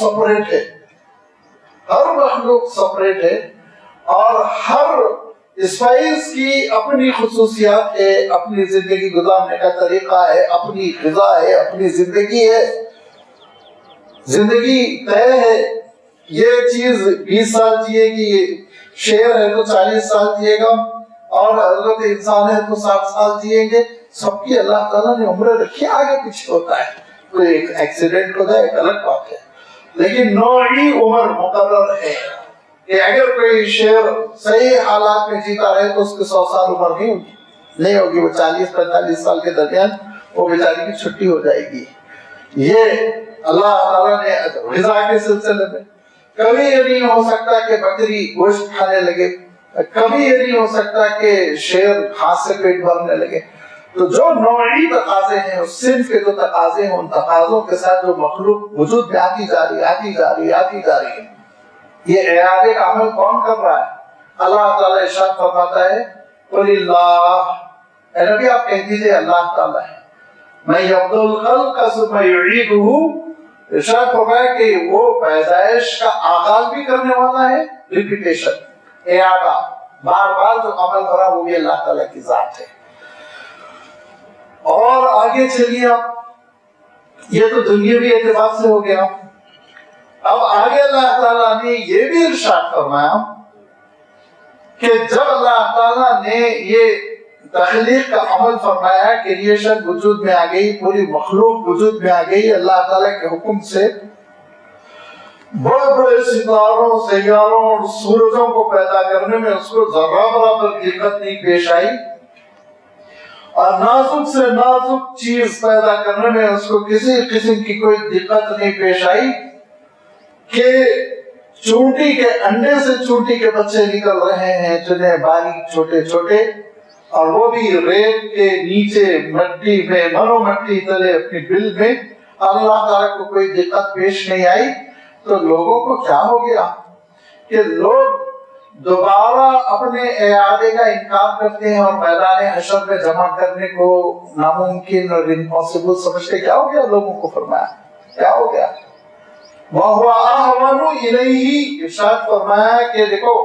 سپریٹ ہے اور ہر اسپائس کی اپنی خصوصیات ہے، اپنی زندگی گزارنے کا طریقہ ہے، اپنی غذا ہے، اپنی زندگی ہے، زندگی طے ہے. یہ چیز 20 سال جیے گی، یہ شیر ہے تو 40 سال جیے گا، اور حضرت انسان ہے تو 60 سال جییں گے. سب کی اللہ تعالیٰ نے عمریں رکھی، آگے پیچھے ہوتا ہے. کوئی ایک ایکسیڈنٹ ہو جائے ایک الگ بات ہے، لیکن نوعی عمر مقرر ہے کہ اگر کوئی شیر صحیح حالات میں جیتا رہے تو اس کے 100 سال عمر نہیں ہوگی، وہ 40-45 سال کے درمیان وہ بیچاری کی چھٹی ہو جائے گی. یہ اللہ تعالیٰ نے غذا کے سلسلے میں کبھی یہ نہیں ہو سکتا کہ بکری گوشت کھانے لگے، کبھی یہ نہیں ہو سکتا کہ شیر گھاس سے پیٹ بھرنے لگے. تو جو نوعی تقاضے ہیں، اس صنف کے جو تقاضے ہیں، ان تقاضوں کے ساتھ جو مخلوق وجود میں آتی جا رہی ہے. یہ اعادے کا عمل کون کر رہا ہے؟ اللہ تعالیٰ ارشاد فرماتا ہے قل اللہ، اے نبی آپ کہہ دیجئے اللہ تعالیٰ ہے. میں یبدأ الخلق ثم یعیدہ، ارشاد فرمایا کہ وہ پیدائش کا آغاز بھی کرنے والا ہے، ریپیٹیشن، اعادہ، بار بار جو عمل کرا وہ بھی اللہ تعالیٰ کی ذات ہے. اور آگے چلیے آپ، یہ تو دنیاوی اعتبار سے ہو گیا. اب آگے اللہ تعالیٰ نے یہ بھی ارشاد فرمایا کہ جب اللہ تعالیٰ نے یہ تخلیق کا عمل فرمایا، کریشن وجود میں آ گئی، پوری مخلوق وجود میں آ گئی اللہ تعالیٰ کے حکم سے، بڑے بڑے ستاروں، سیاروں اور سورجوں کو پیدا کرنے میں اس کو ذرہ برابر دقت نہیں پیش آئی، اور نازک سے نازک چیز پیدا کرنے میں اس کو کسی قسم کی کوئی دقت نہیں پیش آئی کہ چونٹی کے انڈے سے چونٹی کے بچے نکل رہے ہیں، جنہیں باریک چھوٹے چھوٹے، اور وہ بھی ریت کے نیچے مٹی میں، مرو مٹی تلے اپنی بل میں. اللہ تعالیٰ کو کوئی دقت پیش نہیں آئی. تو لوگوں کو کیا ہو گیا کہ لوگ دوبارہ اپنے اعادے کا انکار کرتے ہیں اور میدان حشر میں جمع کرنے کو ناممکن اور امپاسبل سمجھتے. کیا ہو گیا لوگوں کو؟ فرمایا کیا ہو گیا؟ وَهُوَ أَهْوَنُ إِلَيْهِ، ارشاد فرمایا کہ دیکھو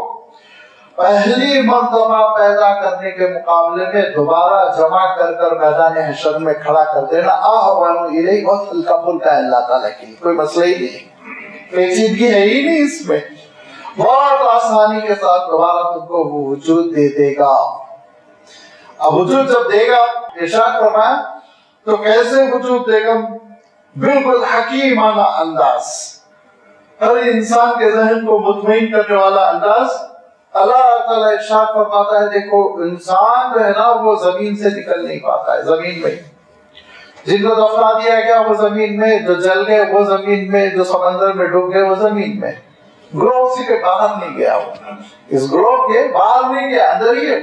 پہلی مرتبہ پیدا کرنے کے مقابلے میں دوبارہ جمع کر میدان حشر میں کھڑا کر دینا اَهْوَنُ إِلَيْهِ، بہت ہلکا پھلکا ہے اللہ تعالیٰ کے لیے، کوئی مسئلہ ہی نہیں، پیچیدگی ہے ہی نہیں اس میں، بہت آسانی کے ساتھ دوبارہ تم کو وہ وجود دے دے گا. اب وجود جب دے گا ارشاد فرمایا تو کیسے وجود دے گا؟ بالکل حکیمانہ انداز، ہر انسان کے ذہن کو مطمئن کرنے والا انداز. اللہ تعالیٰ ارشاد فرماتا ہے دیکھو انسان جو ہے نا وہ زمین سے نکل نہیں پاتا ہے، زمین میں جن کو دفنا دیا گیا وہ زمین میں، جو جل گئے وہ زمین میں، جو سمندر میں ڈوب گئے وہ زمین میں. گروہ سے کے باہر نہیں گیا، وہ اس گروہ کے باہر نہیں گیا، اندر ہی ہے.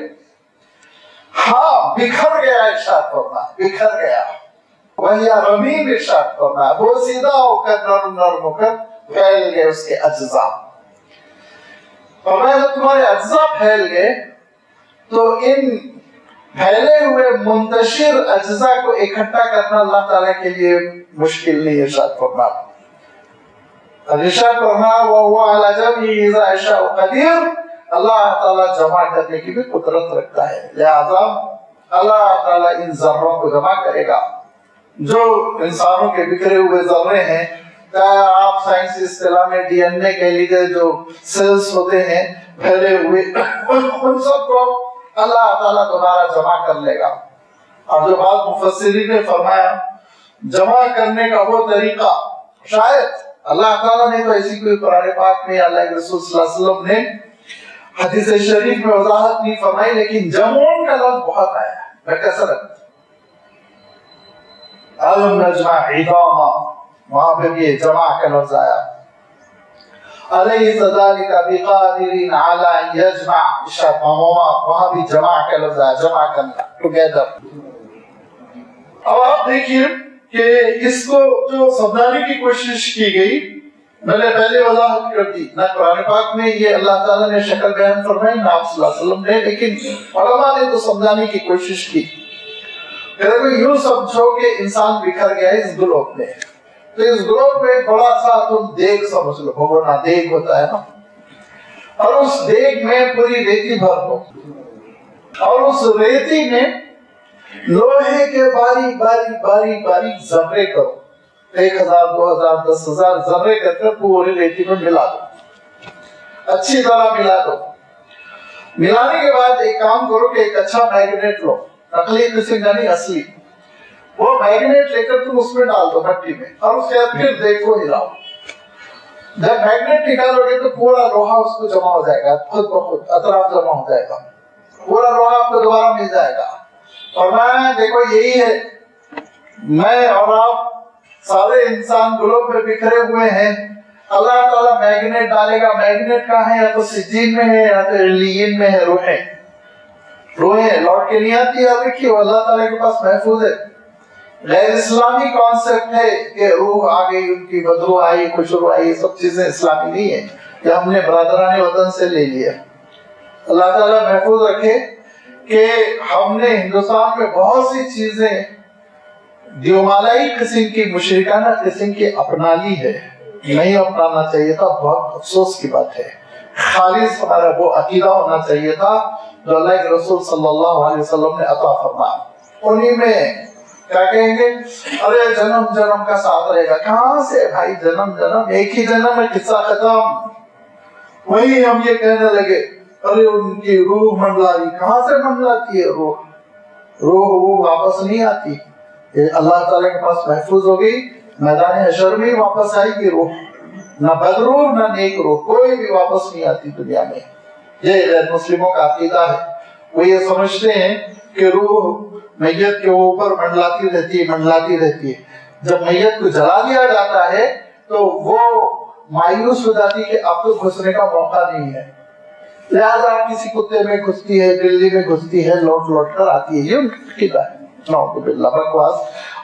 ہاں بکھر گیا، ارشاد فرمایا بکھر گیا. وہی رمیم ارشاد فرمایا وہ سیدھا ہو کر نرم ہو کر پھیل گئے اس کے اجزاء. اور جب تمہارے اجزاء پھیل گئے تو ان پھیلے ہوئے منتشر اجزاء کو اکٹھا کرنا اللہ تعالیٰ کے لیے مشکل نہیں. ارشاد فرمایا ارشاد فرمایا وَهُوَ عَلَى جَمْعِهِ إِذَا يَشَاءُ قَدِيرٌ، اللہ تعالیٰ جمع کرنے کی بھی قدرت رکھتا ہے، لہذا اللہ تعالیٰ ان ذروں کو جمع کرے گا. جو انسانوں کے بکھرے ہوئے ذرے ہیں، چاہے آپ سائنسی اصطلاح میں ڈی این اے کہہ لیجیے، جو سیلز ہوتے ہیں پھیلے ہوئے، ان سب کو اللہ تعالیٰ دوبارہ جمع کر لے گا. اور جو بعض مفسرین نے فرمایا جمع کرنے کا وہ طریقہ، شاید اللہ تعالیٰ نے تو ایسی کوئی قرآن پاک میں اللہ کے رسول صلی اللہ علیہ وسلم نے حدیث شریف میں وضاحت نہیں فرمائی، لیکن جمعون کا لفظ بہت آیا ہے بکثرت. أَلَمْ نَجْمَعْ عِظَامًا، وہاں پہ بھی جمع کا لفظ آیا. أَلَيْسَ ذَلِكَ بِقَادِرٍ عَلَىٰ أَن يَجْمَعَ شَفَاعًا، وہاں بھی جمع کا لفظ آیا، جمع کرنا، ٹوگیدر. اب آپ دیکھیے کہ اس کو جو سمجھانے کی کوشش کی گئی، میں نے پہلے وضاحت کر دی، نہ قرآن پاک میں یہ اللہ تعالیٰ نے شکل بیان فرمائی نہ آپ صلی اللہ علیہ وسلم نے، لیکن علماء نے تو سمجھانے کی کوشش کی. یوں سمجھو کہ انسان بکھر گیا ہے اس گلوب میں، تو اس گلوب میں بڑا سا تم دیگ سمجھ لو، بھگونا دیگ ہوتا ہے نا، اور اس دیگ میں پوری ریتی بھر دو، اور اس ریتی میں لوہے کے باریک باریک باریک باریک ذرے کرو، 1000 2000 10,000 ذرے کر پوری ریتی میں ملا دو، اچھی طرح ملا دو. ملانے کے بعد ایک کام کرو کہ ایک اچھا میگنیٹ لو، نقلی قسم کا نہیں اصلی، وہ میگنیٹ لے کر تم اس میں ڈال دو مٹی میں، اور اس کے بعد پھر دیکھو ہلاؤ. جب میگنیٹ نکالو گے تو پورا لوہا اس کو جمع ہو جائے گا، خود بخود اطراف جمع ہو جائے گا، پورا لوہا آپ کو دوبارہ مل جائے گا. اور میں دیکھو یہی ہے، میں اور آپ سارے انسان گلوب میں بکھرے ہوئے ہیں، اللہ تعالیٰ میگنیٹ ڈالے گا. میگنیٹ کہاں ہے؟ یا تو سجین میں ہے یا تو علیین میں ہے. روحیں لوٹ کے نہیں آتی، یاد رکھیے وہ اللہ تعالیٰ کے پاس محفوظ ہے. غیر اسلامی کانسیپٹ ہے کہ روح آ گئی، ان کی بدروح آئی، خوشروح آئی، یہ سب چیزیں اسلامی نہیں ہے، یہ ہم نے برادران وطن سے لے لیا. اللہ تعالیٰ محفوظ رکھے کہ ہم نے ہندوستان میں بہت سی چیزیں دیومالائی قسم کی، مشرکانہ قسم کی اپنا لی ہے، نہیں اپنانا چاہیے تھا، بہت افسوس کی بات ہے. خالص ہمارا وہ عقیدہ ہونا چاہیے تھا جو اللہ کے رسول صلی اللہ علیہ وسلم نے عطا فرمایا. انہی میں کیا کہیں گے؟ ارے جنم جنم کا ساتھ رہے گا. کہاں سے بھائی جنم جنم؟ ایک ہی جنم میں قصہ ختم. وہی ہم یہ کہنے لگے ارے ان کی روح منڈلائی. کہاں سے منڈلاتی ہے روح؟ روح واپس نہیں آتی، اللہ تعالیٰ کے پاس محفوظ ہو گئی، میدان حشر میں واپس آئے گی روح. نہ بدروح نہ نیک روح کوئی بھی واپس نہیں آتی دنیا میں. یہ غیر مسلموں کا عقیدہ ہے. وہ یہ سمجھتے ہیں کہ روح میت کے اوپر منڈلاتی رہتی ہے. جب میت کو جلا دیا جاتا ہے تو وہ مایوس ہو جاتی ہے کہ اب تو گھسنے کا موقع نہیں ہے، لہذا کسی کتے میں گھستی ہے، بلی میں گھستی ہے، لوٹ کر آتی ہے. یہ ان کا عقیدہ ہے، نعوذ باللہ، بکواس.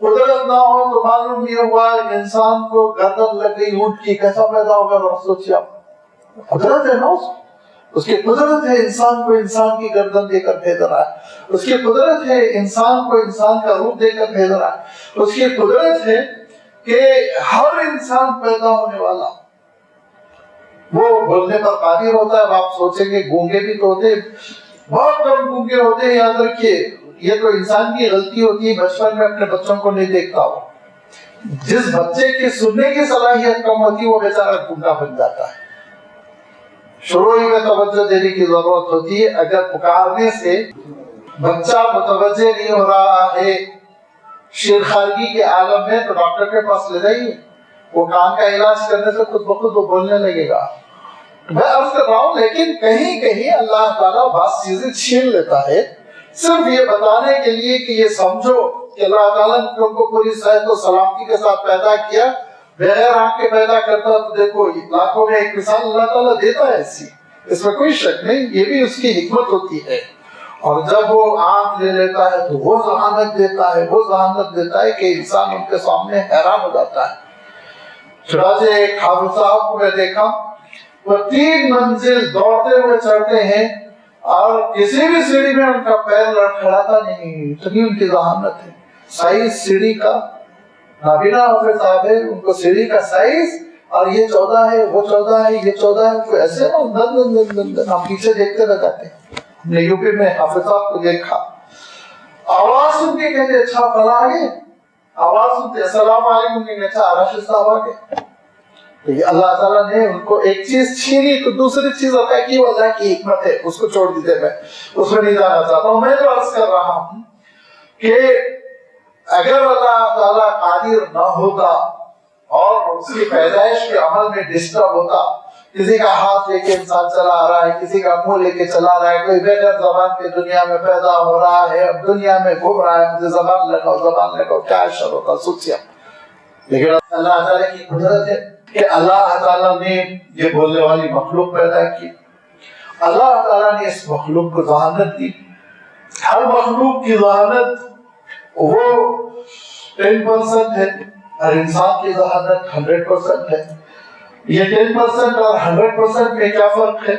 قدرت نہ ہو تو معلوم یہ ہوا انسان کو گردن لگ گئی اونٹ کی، کیسا پیدا ہوگا؟ سوچیے آپ، قدرت ہے نا اس کی قدرت ہے انسان کو انسان کی گردن دے کر بھیج رہا ہے، اس کی قدرت ہے انسان کو انسان کا روپ دے کر بھیج رہا ہے، اس کی قدرت ہے کہ ہر انسان پیدا ہونے والا وہ بولنے پر قادر ہوتا ہے۔ آپ سوچیں گے گونگے بھی تو ہوتے، بہت کم گونگے ہوتے ہیں، یاد رکھیے یہ تو انسان کی غلطی ہوتی ہے، بچپن میں اپنے بچوں کو نہیں دیکھتا ہو، جس بچے کی سننے کی صلاحیت کم ہوتی ہے وہ بیچارہ گونگا بن جاتا ہے۔ شروع میں توجہ دینے کی ضرورت ہوتی ہے، اگر پکارنے سے بچہ متوجہ نہیں ہو رہا ہے شیرخارگی کے عالم میں، تو ڈاکٹر کے پاس لے جائیے، وہ کان کا علاج کرنے سے خود بخود وہ بولنے لگے گا۔ میں عرض کر رہا ہوں لیکن کہیں کہیں اللہ تعالیٰ بعض چیزیں چھین لیتا ہے صرف یہ بتانے کے لیے کہ یہ سمجھو کہ اللہ تعالیٰ نے تم کو پوری صحت و سلامتی کے ساتھ پیدا کیا، بغیر آنکھ کے پیدا کرتا تو دیکھو لاکھوں میں ایک مثال اللہ تعالیٰ دیتا ہے ایسی، اس میں کوئی شک نہیں، یہ بھی اس کی حکمت ہوتی ہے۔ اور جب وہ آنکھ لے لیتا ہے تو وہ ذہانت دیتا ہے کہ انسان ان کے سامنے حیران ہو جاتا ہے۔ چنانچہ ایک حافظ صاحب کو میں دیکھا، وہ 3 منزل دوڑتے ہوئے چڑھتے ہیں اور کسی بھی سیڑھی میں ان کا پیر لڑکھڑاتا نہیں، اتنی ان کی ذہانت ہے۔ سائز سیڑھی کا، نابینا حافظ صاحب ہے، ان کو سیڑھی کا سائز اور یہ 14 ہے، وہ 14 ہے، یہ 14 ہے، تو ایسے نا ہم پیچھے دیکھتے رہ جاتے ہیں۔ ہم نے یو پی میں حافظ صاحب کو دیکھا، آواز سن کے کہتے اچھا فلاں آگے، آواز سنتے السلام علیکم کہ اچھا راشد صاحب آگے۔ تو یہ اللہ تعالیٰ نے ان کو ایک چیز چھینی تو دوسری چیز عطا کی، وہ اللہ کی حکمت ہے، اس کو چھوڑ دیتے، میں اس میں نہیں جانا چاہتا ہوں۔ میں جو عرض کر رہا ہوں کہ اگر اللہ تعالیٰ قادر نہ ہوتا اور اس کی پیدائش کے عمل میں ڈسٹرب ہوتا، کسی کا ہاتھ لے کے انسان چلا آ رہا ہے، کسی کا منہ لے کے چلا رہا ہے، کوئی بغیر زبان کے دنیا میں پیدا ہو رہا ہے، اب دنیا میں گھوم رہا ہے، مجھے زبان لگاؤ، کیا اشر ہوتا سوچیے۔ لیکن اللہ تعالیٰ کی قدرت ہے کہ اللہ تعالیٰ نے یہ بولنے والی مخلوق پیدا کی، اللہ تعالیٰ نے اس مخلوق کو ذہانت دی۔ ہر مخلوق کی ذہانت وہ 10% ہے اور انسان کی ذہانت 100% ہے۔ یہ 10% اور 100% میں کیا فرق ہے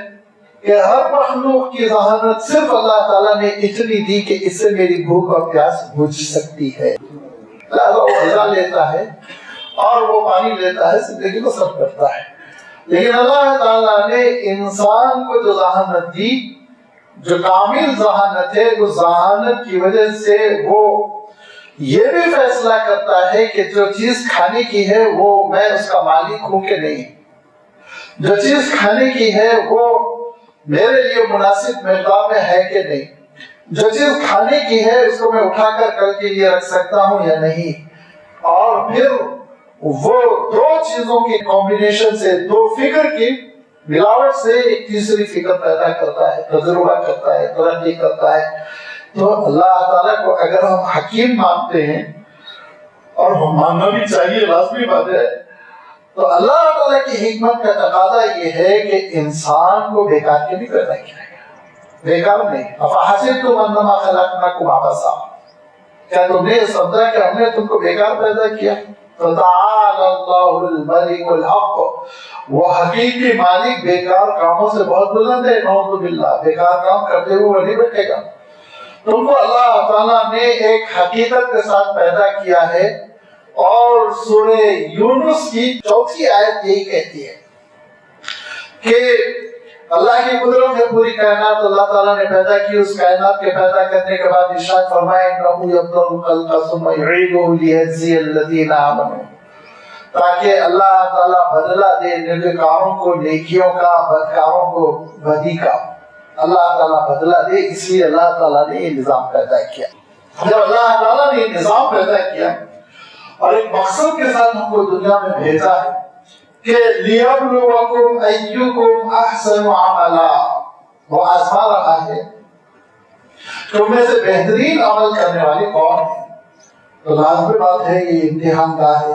کہ ہر مخلوق کی ذہانت صرف اللہ تعالیٰ نے اتنی دی کہ اس سے میری بھوک اور پیاس بجھ سکتی ہے۔ لہذا وہ غذا لیتا ہے اور وہ پانی لیتا ہے، زندگی کو سب کرتا ہے۔ لیکن اللہ تعالیٰ نے انسان کو جو ذہانت دی، جو کامل ذہانت ہے، اس ذہانت کی وجہ سے وہ یہ بھی فیصلہ کرتا ہے کہ جو چیز کھانے کی ہے وہ میں اس کا مالک ہوں کہ نہیں، جو چیز کھانے کی ہے وہ میرے لیے مناسب مقدار میں ہے کہ نہیں، جو چیز کھانے کی ہے اس کو میں اٹھا کر کل کے لیے رکھ سکتا ہوں یا نہیں۔ اور پھر وہ 2 چیزوں کی کمبینیشن سے، 2 فکر کی ملاوٹ سے ایک تیسری فکر پیدا کرتا ہے، تجربہ کرتا ہے، ترقی کرتا ہے۔ تو اللہ تعالیٰ کو اگر ہم حکیم مانتے ہیں، اور ہم ماننا بھی چاہیے، لازمی بات ہے، تو اللہ تعالیٰ کی حکمت کا تقاضا یہ ہے کہ انسان کو بیکار کے بھی پیدا کیا گیا، بیکار نہیں۔ افحسبتم انما خلقناکم عبثا، کیا تم نے سمجھا کہ ہم نے تم کو بیکار پیدا کیا؟ فتعالى اللہ الملک الحق، وہ حقیقی مالک بیکار کاموں سے بہت بلند ہے، نعوذ باللہ، بیکار کام کرتے ہوئے وہ نہیں بیٹھے گا۔ تم کو اللہ تعالیٰ نے ایک حقیقت کے ساتھ پیدا کیا ہے، اور سورہ یونس کی 4 آیت یہی کہتی ہے کہ اللہ کی قدرت ہے پوری کائنات اللہ تعالیٰ نے پیدا کی۔ اس کائنات کے پیدا کرنے کے بعد ارشاد فرمایا انہ یبدأ الخلق ثم یعیدہ لیجزی الذین آمنوا، تاکہ اللہ تعالیٰ بدلہ دے نیکوکاروں کو نیکیوں کا، بدکاروں کو بدی کا، اللہ تعالیٰ بدلہ دے، اس لیے اللہ تعالیٰ نے یہ نظام پیدا کیا۔ جب اللہ تعالیٰ نے یہ نظام پیدا کیا اور ایک مقصد کے ساتھ ہم کو دنیا میں بھیجا ہے کہ لِيَبْلُوَكُمْ أَيُّكُمْ أَحْسَنُ عَمَلًا، وہ آزما رہا ہے تم میں سے بہترین عمل کرنے والے کون ہیں۔ تو لازمی بات ہے یہ امتحان کا ہے۔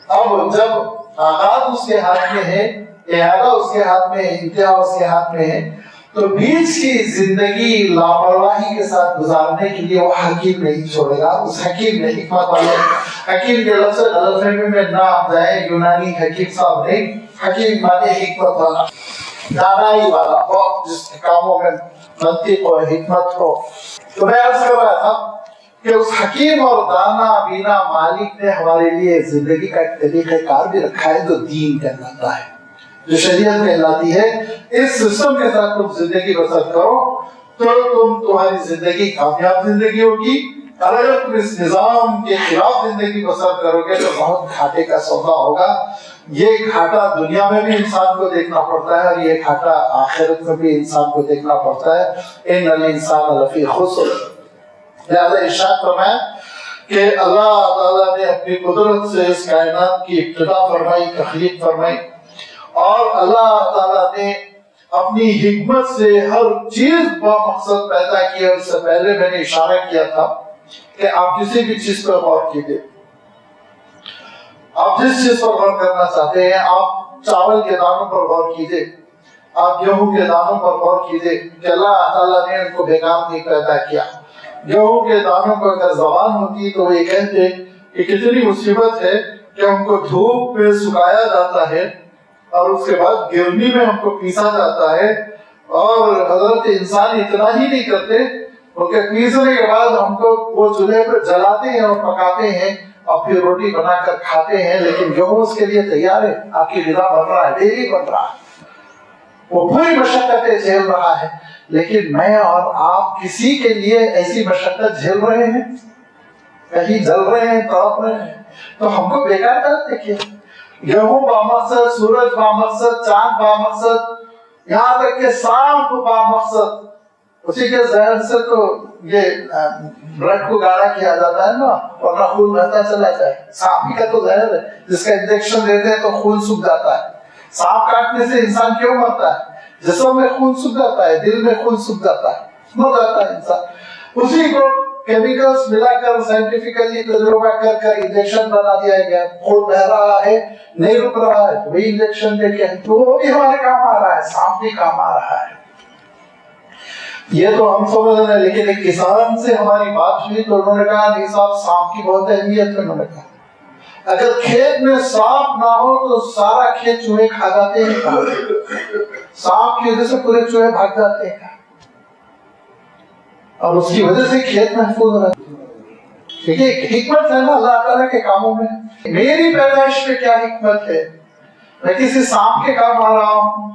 اب جب آغاز اس کے ہاتھ میں ہے، اعادہ اس کے ہاتھ میں ہے، انتہا اس کے ہاتھ میں ہے، تو بیچ کی زندگی لاپرواہی کے ساتھ گزارنے کے لیے وہ حکیم نہیں چھوڑے گا. اس حکیم نے حکمت والے, حکیم کے لفظ غلط فہمی میں نہ آ جائے, یونانی حکیم صاحب نہیں, حکیم مانے حکمت والا, دانائی والا, بہت جس کے کاموں میں منطق و حکمت ہو. تو میں عرض کر رہا تھا کہ اس حکیم اور دانا بینا مالک نے ہمارے لیے زندگی کا ایک طریقہ کار بھی رکھا ہے جو دین کہلاتا ہے, جو شریعت کہلاتی ہے. اس سسٹم کے ساتھ تم زندگی بسر کرو تو تمہاری زندگی کامیاب زندگی ہوگی. اگر تم اس نظام کے خلاف زندگی بسر کرو گے تو بہت گھاٹے کا سودا ہوگا. یہ گھاٹا دنیا میں بھی انسان کو دیکھنا پڑتا ہے اور یہ گھاٹا آخرت میں بھی انسان کو دیکھنا پڑتا ہے. ان الانسان لفی خسر. لہذا ارشاد فرمایا کہ اللہ تعالیٰ نے اپنی قدرت سے اس کائنات کی ابتدا فرمائی, تخلیق فرمائی, اور اللہ تعالیٰ نے اپنی حکمت سے ہر چیز با مقصد پیدا کیا. اس سے پہلے میں نے اشارہ کیا تھا کہ آپ کسی بھی چیز پر غور کیجئے, آپ جس چیز پر غور کرنا چاہتے ہیں, آپ چاول کے دانوں پر غور کیجئے, آپ گیہوں کے دانوں پر غور کیجئے کہ اللہ تعالیٰ نے ان کو بیکار نہیں پیدا کیا. گیہوں کے دانوں کو اگر زبان ہوتی تو وہ یہ کہتے کہ کتنی مصیبت ہے کہ ان کو دھوپ میں سکھایا جاتا ہے اور اس کے بعد گرنی میں ہم کو پیسا جاتا ہے, اور حضرت انسان اتنا ہی نہیں کرتے بلکہ پیسنے کے بعد ہم کو وہ چولہے پہ جلاتے ہیں اور پکاتے ہیں اور پھر روٹی بنا کر کھاتے ہیں. لیکن گیہوں اس کے لیے تیار ہے, آپ کی غذا بن رہا ہے, ڈیلی بن رہا ہے, وہ پوری مشقتیں جھیل رہا ہے. لیکن میں اور آپ کسی کے لیے ایسی مشقت جھیل رہے ہیں, کہیں جل رہے ہیں, تڑپ رہے ہیں, تو ہم کو بیکار کر دیکھیے. گیہوں بامقصد, سورج بامقصد, چاند بامقصد, یہاں تک کہ سانپ بامقصد. اسی کے زہر سے تو یہ بلڈ کو گاڑھا کیا جاتا ہے نا, ورنہ خون بہتا چلا جائے. سانپ کا تو زہر ہے, جس کا انجیکشن دیتے ہیں تو خون سوکھ جاتا ہے. سانپ کاٹنے سے انسان کیوں مرتا ہے؟ جسم میں خون سوکھ جاتا ہے, دل میں خون سوکھ جاتا ہے, مر جاتا ہے انسان. اسی کو کیمیکلز ملا کر سائنٹیفکلی تجربہ کر کر انجیکشن بنا دیا گیا. خون بہ رہا ہے, نہیں رک رہا ہے, وہی انجیکشن دے کے تو وہ بھی ہمارے کام آ رہا ہے, سانپ بھی کام آ رہا ہے. یہ تو ہم سمجھ رہے ہیں. لیکن ایک کسان سے ہماری بات ہوئی تو انہوں نے کہا نہیں صاحب, سانپ کی بہت اہمیت ہے. انہوں نے کہا اگر کھیت میں سانپ نہ ہو تو سارا کھیت چوہے کھا جاتے ہیں. سانپ کی وجہ سے پورے چوہے بھاگ جاتے ہیں اور اس کی وجہ سے کھیت محفوظ رہتا ہے. دیکھیے حکمت ہے نا اللہ تعالیٰ کے کاموں میں. میری پیدائش میں کیا حکمت ہے؟ میں کسی سانپ کے کام آ رہا ہوں.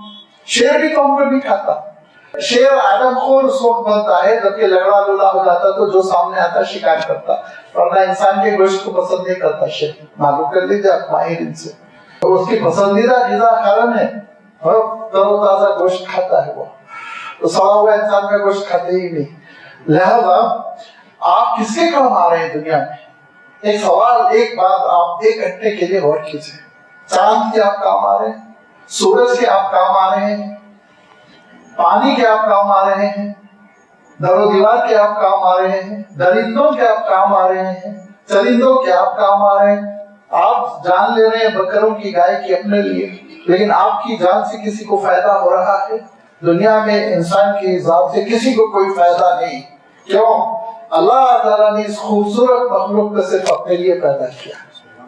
شیر بھی تو ہم کو نہیں کھاتا. شیر آدم خور اس وقت بنتا ہے جبکہ لگڑا لولا ہو جاتا تو جو سامنے آتا شکار کرتا, ورنہ انسان کے گوشت کو پسند نہیں کرتا. شیر معلوم کر لیجیے آپ ماہر ان سے, اس کی پسندیدہ غذا کھانا ہے اور تر و تازہ گوشت کھاتا ہے. وہ تو سڑا ہوا انسان کا گوشت کھاتے ہی نہیں. لہذا آپ کس کے کام آ رہے ہیں دنیا میں؟ ایک سوال, ایک بات آپ ایک گھنٹے کے لیے غور کیجیے. چاند کے آپ کام آ رہے ہیں, سورج کے آپ کام آ رہے ہیں, پانی کے آپ کام آ رہے ہیں, در و دیوار کے آپ کام آ رہے ہیں, درندوں کے آپ کام آ رہے ہیں, چرندوں کے آپ کام آ رہے ہیں. آپ جان لے رہے ہیں بکروں کی, گائے کی اپنے لیے, لیکن آپ کی جان سے کسی کو فائدہ ہو رہا ہے؟ دنیا میں انسان کی ذات سے کسی کو کوئی فائدہ نہیں. کیوں؟ اللہ تعالیٰ نے اس خوبصورت مخلوق کو صرف اپنے لیے پیدا کیا.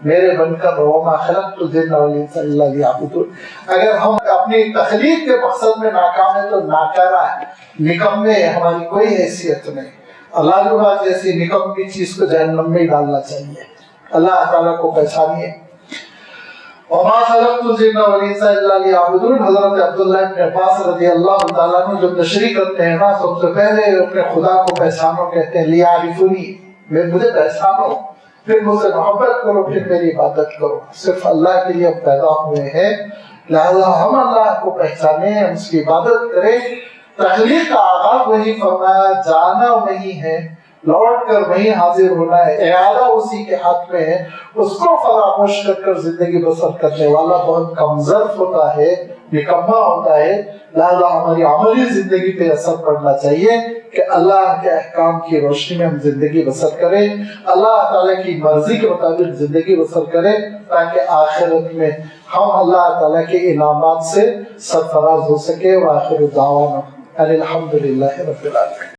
میرے بن کر وما خلقت الجن والانس الا لیعبدون. اگر ہم اپنی تخلیق کے مقصد میں ناکام ہیں تو ناکارہ ہے, نکمے, ہماری کوئی حیثیت نہیں. اللہ کے بعد جیسی نکمی چیز کو جہنم میں ڈالنا چاہیے. اللہ تعالیٰ کو پہچانیے. وما خلقت الجن والانس الا لیعبدون. حضرت عبداللہ ابن عباس رضی اللہ تعالیٰ عنہ جو تشریح کرتے ہیں نا, سب سے پہلے اپنے خدا کو پہچانو, کہتے ہیں لیعرفونی, مجھے پہچانو, پھر مجھ سے محبت کرو, پھر میری عبادت کرو. صرف اللہ کے لیے پیدا ہوئے ہیں, لہذا ہم اللہ کو پہچانیں, ہم اس کی عبادت کریں. تخلیق کا آغاز وہی فرمایا, جانا وہی ہے, لوٹ کر وہی حاضر ہونا ہے, اعادہ اسی کے ہاتھ میں ہے. اس کو فراموش کر کر زندگی بسر کرنے والا بہت کمزور ہوتا ہے, نکما ہوتا ہے. لہذا ہماری عملی زندگی پہ اثر پڑنا چاہیے کہ اللہ کے احکام کی روشنی میں ہم زندگی بسر کریں, اللہ تعالیٰ کی مرضی کے مطابق زندگی بسر کریں, تاکہ آخرت میں ہم اللہ تعالیٰ کے انعامات سے سرفراز ہو سکے. وآخر دعوانا الحمدللہ رب العالمین.